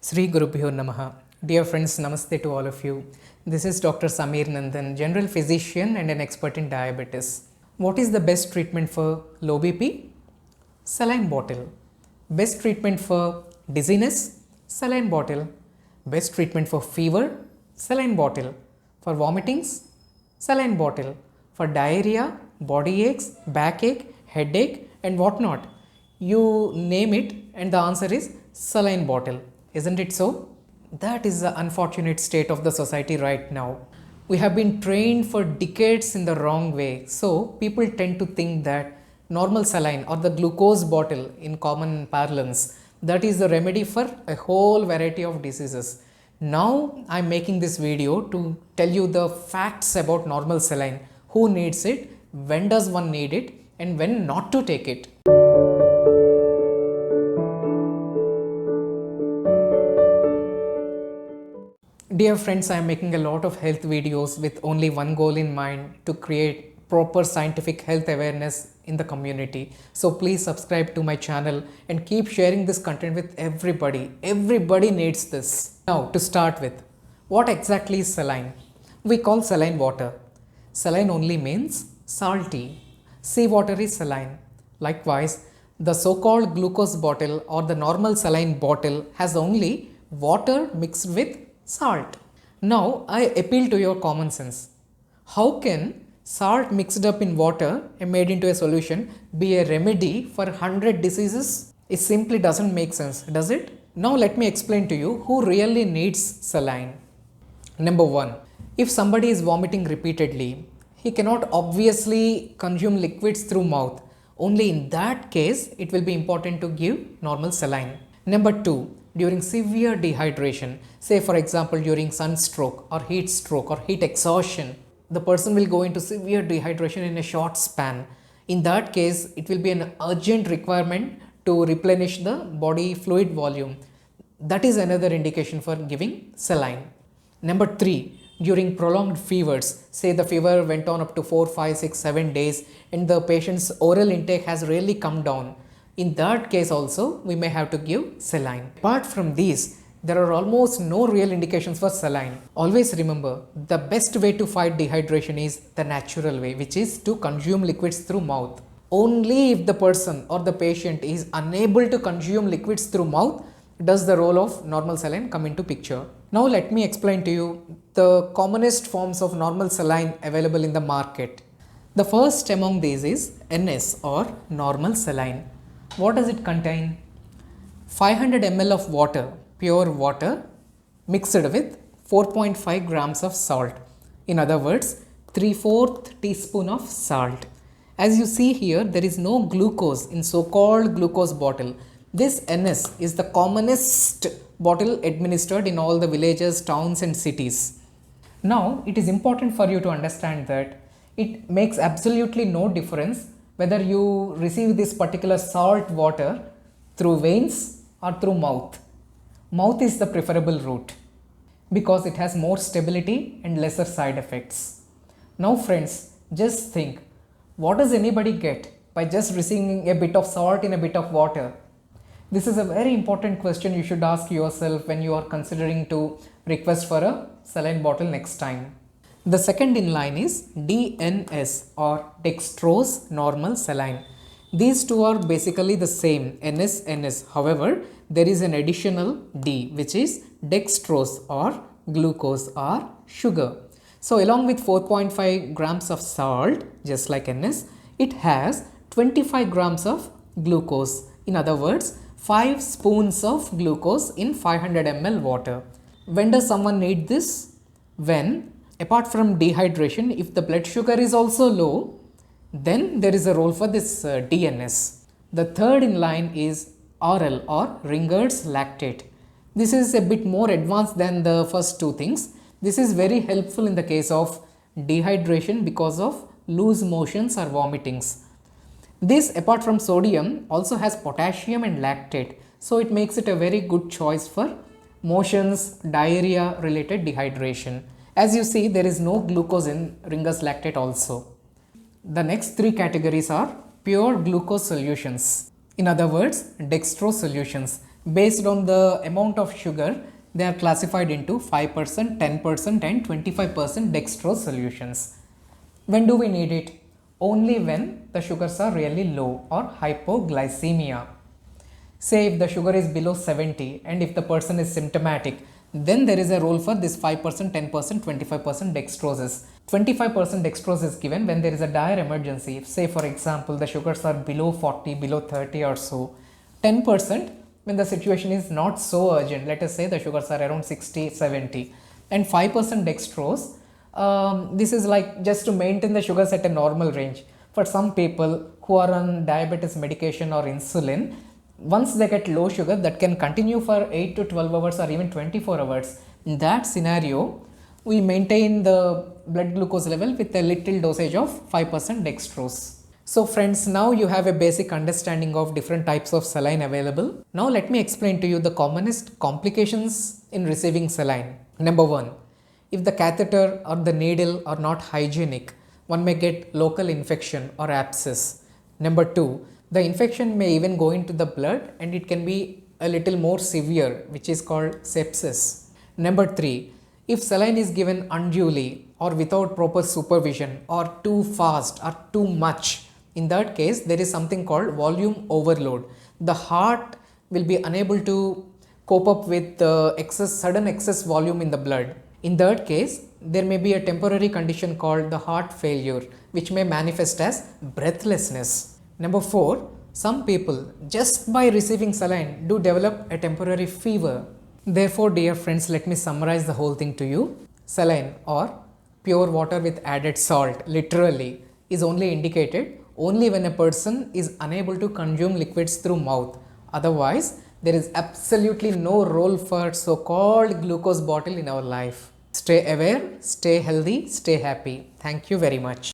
Sri Gurubhyo Namaha. Dear friends, Namaste to all of you. This is Dr. Sameer Nandan, general physician and an expert in diabetes. What is the best treatment for low BP? Saline bottle. Best treatment for dizziness? Saline bottle. Best treatment for fever? Saline bottle. For vomitings? Saline bottle. For diarrhea, body aches, backache, headache, and whatnot. You name it, and the answer is saline bottle. Isn't it so? That is the unfortunate state of the society right now. We have been trained for decades in the wrong way. So, people tend to think that normal saline or the glucose bottle in common parlance, that is the remedy for a whole variety of diseases. Now, I am making this video to tell you the facts about normal saline. Who needs it? When does one need it? And when not to take it? Dear friends, I am making a lot of health videos with only one goal in mind, to create proper scientific health awareness in the community. So please subscribe to my channel and keep sharing this content with everybody. Everybody needs this. Now to start with, what exactly is saline? We call saline water. Saline only means salty. Seawater is saline. Likewise, the so-called glucose bottle or the normal saline bottle has only water mixed with salt. Now I appeal to your common sense. How can salt mixed up in water and made into a solution be a remedy for 100 diseases? It simply doesn't make sense, does it? Now let me explain to you who really needs saline. Number 1. If somebody is vomiting repeatedly, he cannot obviously consume liquids through mouth. Only in that case it will be important to give normal saline. Number 2. During severe dehydration, say for example during sunstroke or heat stroke or heat exhaustion, the person will go into severe dehydration in a short span. In that case, it will be an urgent requirement to replenish the body fluid volume. That is another indication for giving saline. Number 3. During prolonged fevers, say the fever went on up to 4, 5, 6, 7 days and the patient's oral intake has really come down. In that case also, we may have to give saline. Apart from these, there are almost no real indications for saline. Always remember, the best way to fight dehydration is the natural way, which is to consume liquids through mouth. Only if the person or the patient is unable to consume liquids through mouth does the role of normal saline come into picture. Now let me explain to you the commonest forms of normal saline available in the market. The first among these is NS or normal saline. What does it contain? 500 ml of water, pure water, mixed with 4.5 grams of salt. In other words, 3/4 teaspoon of salt. As you see here, there is no glucose in so-called glucose bottle. This NS is the commonest bottle administered in all the villages, towns and cities. Now, it is important for you to understand that it makes absolutely no difference whether you receive this particular salt water through veins or through mouth. Mouth is the preferable route because it has more stability and lesser side effects. Now friends, just think, what does anybody get by just receiving a bit of salt in a bit of water? This is a very important question you should ask yourself when you are considering to request for a saline bottle next time. The second in line is DNS or dextrose normal saline. These two are basically the same, NS. However, there is an additional D, which is dextrose or glucose or sugar. So along with 4.5 grams of salt, just like NS, it has 25 grams of glucose. In other words, 5 spoons of glucose in 500 ml water. When does someone need this? When, apart from dehydration, if the blood sugar is also low, then there is a role for this DNS. The third in line is RL or Ringer's lactate. This is a bit more advanced than the first two things. This is very helpful in the case of dehydration because of loose motions or vomitings. This, apart from sodium, also has potassium and lactate. So it makes it a very good choice for motions, diarrhea related dehydration. As you see, there is no glucose in Ringer's lactate also. The next three categories are pure glucose solutions. In other words, dextrose solutions. Based on the amount of sugar, they are classified into 5%, 10% and 25% dextrose solutions. When do we need it? Only when the sugars are really low or hypoglycemia. Say if the sugar is below 70 and if the person is symptomatic, then there is a role for this 5%, 10%, 25% dextroses. 25% dextrose is given when there is a dire emergency. If say for example the sugars are below 40, below 30 or so. 10% when the situation is not so urgent. Let us say the sugars are around 60, 70. And 5% dextrose, this is like just to maintain the sugars at a normal range. For some people who are on diabetes medication or insulin, once they get low sugar, that can continue for 8 to 12 hours or even 24 hours. In that scenario, we maintain the blood glucose level with a little dosage of 5% dextrose. So friends, now you have a basic understanding of different types of saline available. Now let me explain to you the commonest complications in receiving saline. Number 1, if the catheter or the needle are not hygienic, one may get local infection or abscess. Number 2, the infection may even go into the blood and it can be a little more severe, which is called sepsis. Number 3, if saline is given unduly or without proper supervision or too fast or too much, in that case there is something called volume overload. The heart will be unable to cope up with sudden excess volume in the blood. In that case, there may be a temporary condition called the heart failure, which may manifest as breathlessness. Number 4, some people just by receiving saline do develop a temporary fever. Therefore, dear friends, let me summarize the whole thing to you. Saline or pure water with added salt literally is only indicated only when a person is unable to consume liquids through mouth. Otherwise, there is absolutely no role for so-called glucose bottle in our life. Stay aware, stay healthy, stay happy. Thank you very much.